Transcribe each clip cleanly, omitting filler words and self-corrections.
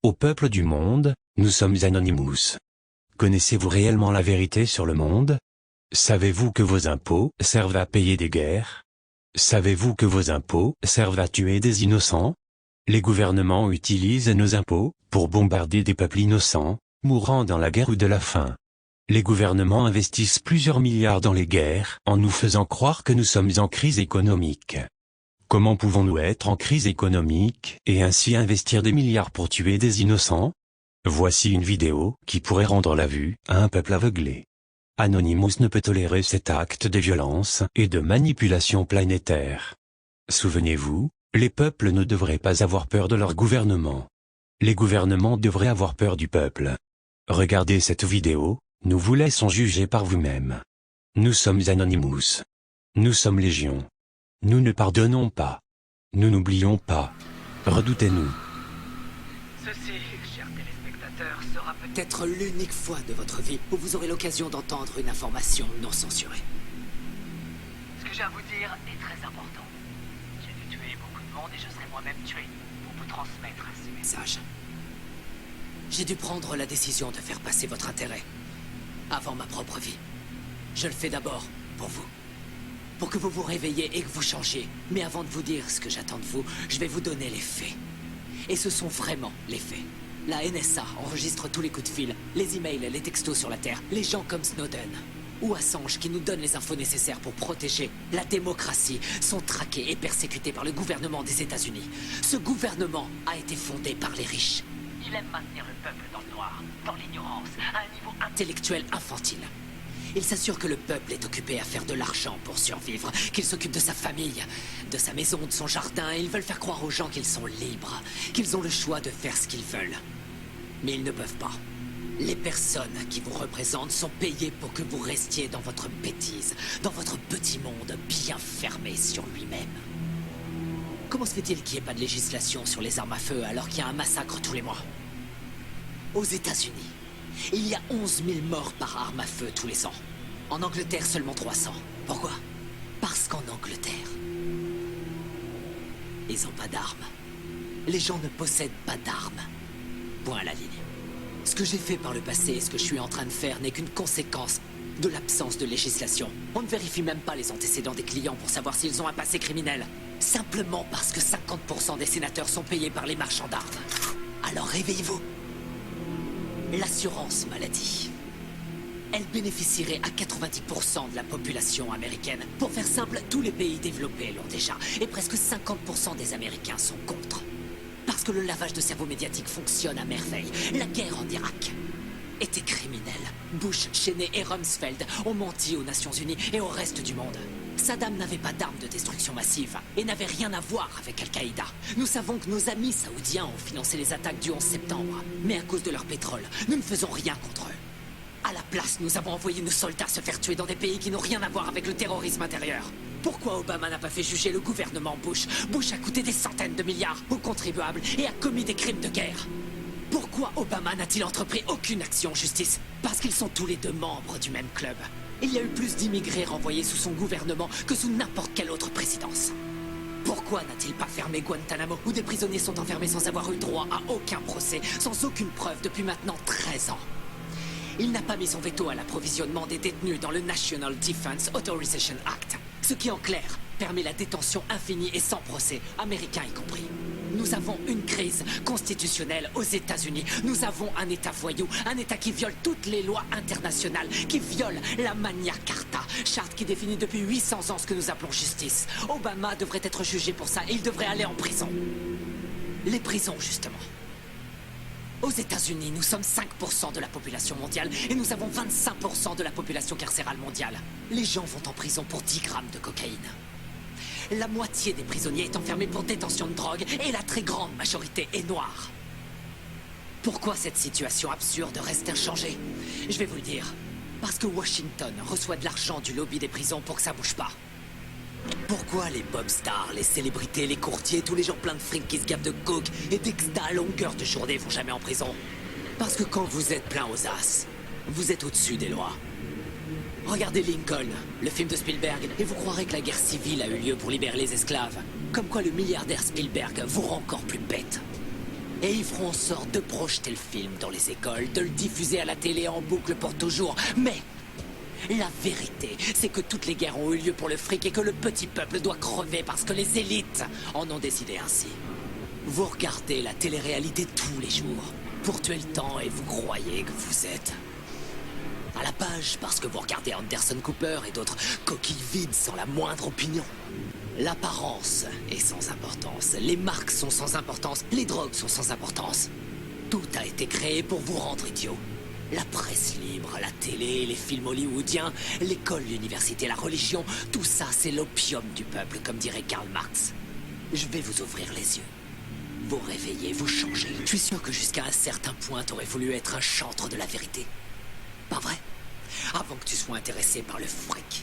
Au peuple du monde, nous sommes Anonymous. Connaissez-vous réellement la vérité sur le monde? Savez-vous que vos impôts servent à payer des guerres? Savez-vous que vos impôts servent à tuer des innocents? Les gouvernements utilisent nos impôts pour bombarder des peuples innocents, mourant dans la guerre ou de la faim. Les gouvernements investissent plusieurs milliards dans les guerres en nous faisant croire que nous sommes en crise économique. Comment pouvons-nous être en crise économique et ainsi investir des milliards pour tuer des innocents? Voici une vidéo qui pourrait rendre la vue à un peuple aveuglé. Anonymous ne peut tolérer cet acte de violence et de manipulation planétaire. Souvenez-vous, les peuples ne devraient pas avoir peur de leur gouvernement. Les gouvernements devraient avoir peur du peuple. Regardez cette vidéo, nous vous laissons juger par vous-même. Nous sommes Anonymous. Nous sommes Légion. Nous ne pardonnons pas. Nous n'oublions pas. Redoutez-nous. Ceci, chers téléspectateurs, sera peut-être l'unique fois de votre vie où vous aurez l'occasion d'entendre une information non censurée. Ce que j'ai à vous dire est très important. J'ai dû tuer beaucoup de monde et je serai moi-même tué pour vous transmettre ces messages. J'ai dû prendre la décision de faire passer votre intérêt avant ma propre vie. Je le fais d'abord pour vous. Pour que vous vous réveilliez et que vous changiez. Mais avant de vous dire ce que j'attends de vous, je vais vous donner les faits. Et ce sont vraiment les faits. La NSA enregistre tous les coups de fil, les emails, les textos sur la Terre, les gens comme Snowden ou Assange qui nous donnent les infos nécessaires pour protéger la démocratie sont traqués et persécutés par le gouvernement des États-Unis. Ce gouvernement a été fondé par les riches. Il aime maintenir le peuple dans le noir, dans l'ignorance, à un niveau intellectuel infantile. Il s'assure que le peuple est occupé à faire de l'argent pour survivre, qu'il s'occupe de sa famille, de sa maison, de son jardin, et ils veulent faire croire aux gens qu'ils sont libres, qu'ils ont le choix de faire ce qu'ils veulent. Mais ils ne peuvent pas. Les personnes qui vous représentent sont payées pour que vous restiez dans votre bêtise, dans votre petit monde bien fermé sur lui-même. Comment se fait-il qu'il n'y ait pas de législation sur les armes à feu alors qu'il y a un massacre tous les mois? Aux États-Unis, il y a 11 000 morts par arme à feu tous les ans. En Angleterre, seulement 300. Pourquoi? Parce qu'en Angleterre, ils n'ont pas d'armes. Les gens ne possèdent pas d'armes. Point à la ligne. Ce que j'ai fait par le passé et ce que je suis en train de faire n'est qu'une conséquence de l'absence de législation. On ne vérifie même pas les antécédents des clients pour savoir s'ils ont un passé criminel. Simplement parce que 50% des sénateurs sont payés par les marchands d'armes. Alors réveillez-vous. L'assurance maladie. Elle bénéficierait à 90% de la population américaine. Pour faire simple, tous les pays développés l'ont déjà. Et presque 50% des Américains sont contre. Parce que le lavage de cerveau médiatique fonctionne à merveille. La guerre en Irak était criminelle. Bush, Cheney et Rumsfeld ont menti aux Nations Unies et au reste du monde. Saddam n'avait pas d'armes de destruction massive et n'avait rien à voir avec Al-Qaïda. Nous savons que nos amis saoudiens ont financé les attaques du 11 septembre. Mais à cause de leur pétrole, nous ne faisons rien contre eux. À la place, nous avons envoyé nos soldats se faire tuer dans des pays qui n'ont rien à voir avec le terrorisme intérieur. Pourquoi Obama n'a pas fait juger le gouvernement Bush? Bush a coûté des centaines de milliards aux contribuables et a commis des crimes de guerre. Pourquoi Obama n'a-t-il entrepris aucune action en justice? Parce qu'ils sont tous les deux membres du même club. Il y a eu plus d'immigrés renvoyés sous son gouvernement que sous n'importe quelle autre présidence. Pourquoi n'a-t-il pas fermé Guantanamo, où des prisonniers sont enfermés sans avoir eu droit à aucun procès, sans aucune preuve depuis maintenant 13 ans? Il n'a pas mis son veto à l'approvisionnement des détenus dans le National Defense Authorization Act, ce qui en clair permet la détention infinie et sans procès, américains y compris. Nous avons une crise constitutionnelle aux États-Unis. Nous avons un État voyou, un État qui viole toutes les lois internationales, qui viole la Magna Carta, charte qui définit depuis 800 ans ce que nous appelons justice. Obama devrait être jugé pour ça et il devrait aller en prison. Les prisons, justement. Aux États-Unis, nous sommes 5% de la population mondiale et nous avons 25% de la population carcérale mondiale. Les gens vont en prison pour 10 grammes de cocaïne. La moitié des prisonniers est enfermée pour détention de drogue et la très grande majorité est noire. Pourquoi cette situation absurde reste inchangée? Je vais vous le dire. Parce que Washington reçoit de l'argent du lobby des prisons pour que ça bouge pas. Pourquoi les pop stars, les célébrités, les courtiers, tous les gens pleins de fric qui se gavent de coke et d'exta à longueur de journée vont jamais en prison? Parce que quand vous êtes plein aux as, vous êtes au-dessus des lois. Regardez Lincoln, le film de Spielberg, et vous croirez que la guerre civile a eu lieu pour libérer les esclaves. Comme quoi le milliardaire Spielberg vous rend encore plus bête. Et ils feront en sorte de projeter le film dans les écoles, de le diffuser à la télé en boucle pour toujours. Mais la vérité, c'est que toutes les guerres ont eu lieu pour le fric et que le petit peuple doit crever parce que les élites en ont décidé ainsi. Vous regardez la télé-réalité tous les jours pour tuer le temps et vous croyez que vous êtes à la page parce que vous regardez Anderson Cooper et d'autres coquilles vides sans la moindre opinion. L'apparence est sans importance, les marques sont sans importance, les drogues sont sans importance. Tout a été créé pour vous rendre idiot. La presse libre, la télé, les films hollywoodiens, l'école, l'université, la religion, tout ça c'est l'opium du peuple, comme dirait Karl Marx. Je vais vous ouvrir les yeux. Vous réveiller, vous changer. Je suis sûr que jusqu'à un certain point, t'aurais voulu être un chantre de la vérité. Pas vrai? Avant que tu sois intéressé par le fric,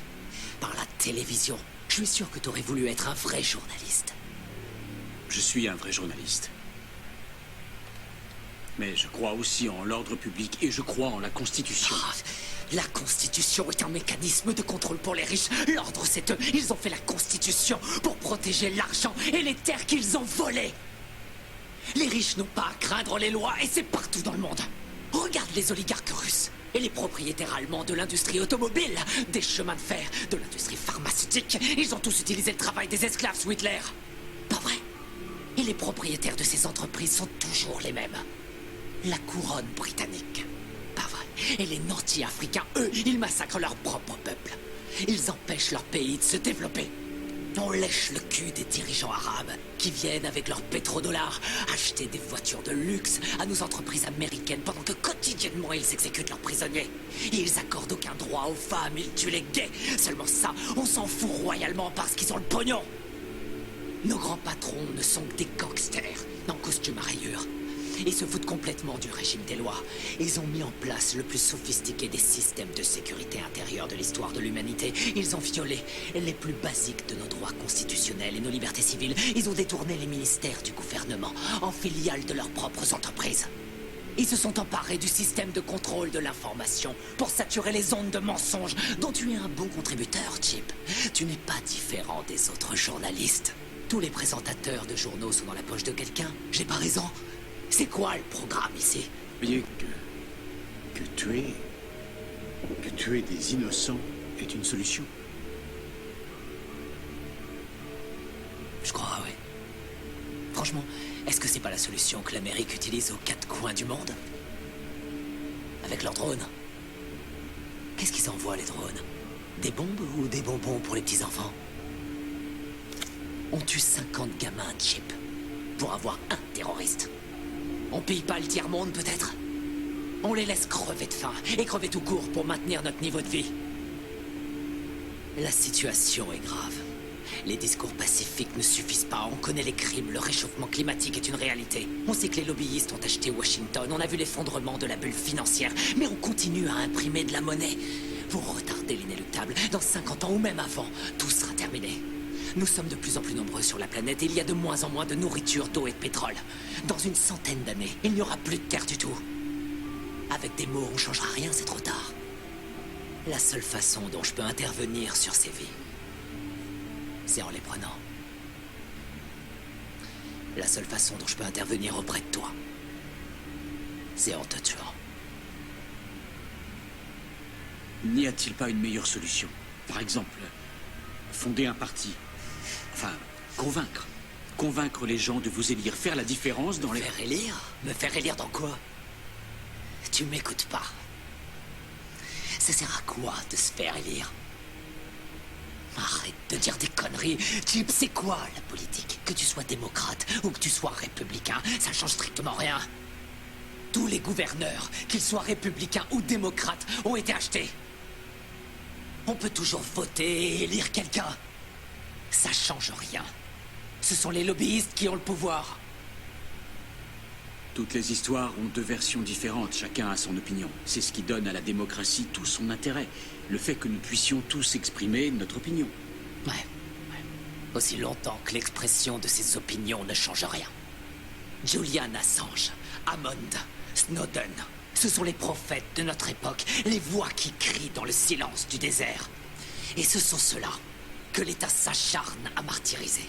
par la télévision, je suis sûr que t'aurais voulu être un vrai journaliste. Je suis un vrai journaliste. Mais je crois aussi en l'ordre public et je crois en la Constitution. Ah, la Constitution est un mécanisme de contrôle pour les riches. L'ordre, c'est eux. Ils ont fait la Constitution pour protéger l'argent et les terres qu'ils ont volées. Les riches n'ont pas à craindre les lois et c'est partout dans le monde. Regarde les oligarques russes et les propriétaires allemands de l'industrie automobile, des chemins de fer, de l'industrie pharmaceutique. Ils ont tous utilisé le travail des esclaves sous Hitler. Pas vrai? Et les propriétaires de ces entreprises sont toujours les mêmes. La couronne britannique. Pas vrai. Et les nantis africains, eux, ils massacrent leur propre peuple. Ils empêchent leur pays de se développer. On lèche le cul des dirigeants arabes qui viennent avec leurs pétrodollars acheter des voitures de luxe à nos entreprises américaines pendant que quotidiennement ils exécutent leurs prisonniers. Et ils accordent aucun droit aux femmes, ils tuent les gays. Seulement ça, on s'en fout royalement parce qu'ils ont le pognon. Nos grands patrons ne sont que des gangsters en costume à rayures. Ils se foutent complètement du régime des lois. Ils ont mis en place le plus sophistiqué des systèmes de sécurité intérieure de l'histoire de l'humanité. Ils ont violé les plus basiques de nos droits constitutionnels et nos libertés civiles. Ils ont détourné les ministères du gouvernement en filiales de leurs propres entreprises. Ils se sont emparés du système de contrôle de l'information pour saturer les ondes de mensonges dont tu es un bon contributeur, Chip. Tu n'es pas différent des autres journalistes. Tous les présentateurs de journaux sont dans la poche de quelqu'un. J'ai pas raison. C'est quoi le programme ici? Voyez que tuer des innocents est une solution. Je crois, oui. Franchement, est-ce que c'est pas la solution que l'Amérique utilise aux quatre coins du monde? Avec leurs drones. Qu'est-ce qu'ils envoient, les drones? Des bombes ou des bonbons pour les petits-enfants? On tue 50 gamins, Chip, pour avoir un terroriste. On pille pas le tiers-monde, peut-être? On les laisse crever de faim, et crever tout court pour maintenir notre niveau de vie. La situation est grave. Les discours pacifiques ne suffisent pas, on connaît les crimes, le réchauffement climatique est une réalité. On sait que les lobbyistes ont acheté Washington, on a vu l'effondrement de la bulle financière, mais on continue à imprimer de la monnaie. Vous retardez l'inéluctable, dans 50 ans ou même avant, tout sera terminé. Nous sommes de plus en plus nombreux sur la planète et il y a de moins en moins de nourriture, d'eau et de pétrole. Dans une centaine d'années, il n'y aura plus de terre du tout. Avec des mots, on changera rien, c'est trop tard. La seule façon dont je peux intervenir sur ces vies, c'est en les prenant. La seule façon dont je peux intervenir auprès de toi, c'est en te tuant. N'y a-t-il pas une meilleure solution? Par exemple, fonder un parti. Enfin, convaincre. Convaincre les gens de vous élire. Faire la différence dans les... Me faire élire? Me faire élire dans quoi? Tu m'écoutes pas. Ça sert à quoi de se faire élire? Arrête de dire des conneries. Chip, c'est quoi la politique? Que tu sois démocrate ou que tu sois républicain, ça change strictement rien. Tous les gouverneurs, qu'ils soient républicains ou démocrates, ont été achetés. On peut toujours voter et élire quelqu'un. Ça change rien. Ce sont les lobbyistes qui ont le pouvoir. Toutes les histoires ont deux versions différentes, chacun a son opinion. C'est ce qui donne à la démocratie tout son intérêt. Le fait que nous puissions tous exprimer notre opinion. Ouais. Aussi longtemps que l'expression de ces opinions ne change rien. Julian Assange, Hammond, Snowden, ce sont les prophètes de notre époque, les voix qui crient dans le silence du désert. Et ce sont ceux-là que l'État s'acharne à martyriser.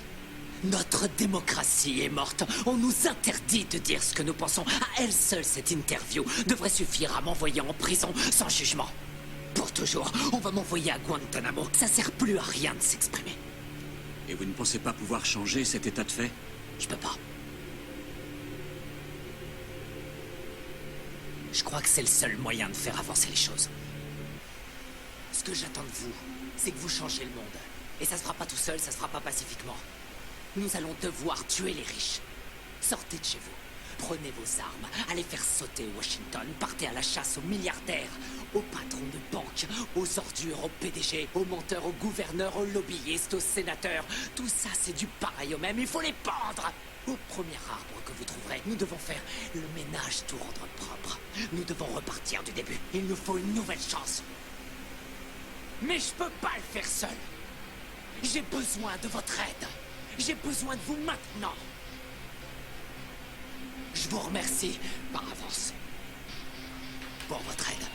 Notre démocratie est morte. On nous interdit de dire ce que nous pensons. À elle seule, cette interview devrait suffire à m'envoyer en prison sans jugement. Pour toujours, on va m'envoyer à Guantanamo. Ça sert plus à rien de s'exprimer. Et vous ne pensez pas pouvoir changer cet état de fait? Je peux pas. Je crois que c'est le seul moyen de faire avancer les choses. Ce que j'attends de vous, c'est que vous changiez le monde. Et ça se fera pas tout seul, ça se fera pas pacifiquement. Nous allons devoir tuer les riches. Sortez de chez vous. Prenez vos armes, allez faire sauter Washington, partez à la chasse aux milliardaires, aux patrons de banque, aux ordures, aux PDG, aux menteurs, aux gouverneurs, aux lobbyistes, aux sénateurs. Tout ça, c'est du pareil au même, il faut les pendre. Au premier arbre que vous trouverez, nous devons faire le ménage, tout rendre propre. Nous devons repartir du début. Il nous faut une nouvelle chance. Mais je peux pas le faire seul. J'ai besoin de votre aide. J'ai besoin de vous maintenant. Je vous remercie par avance pour votre aide.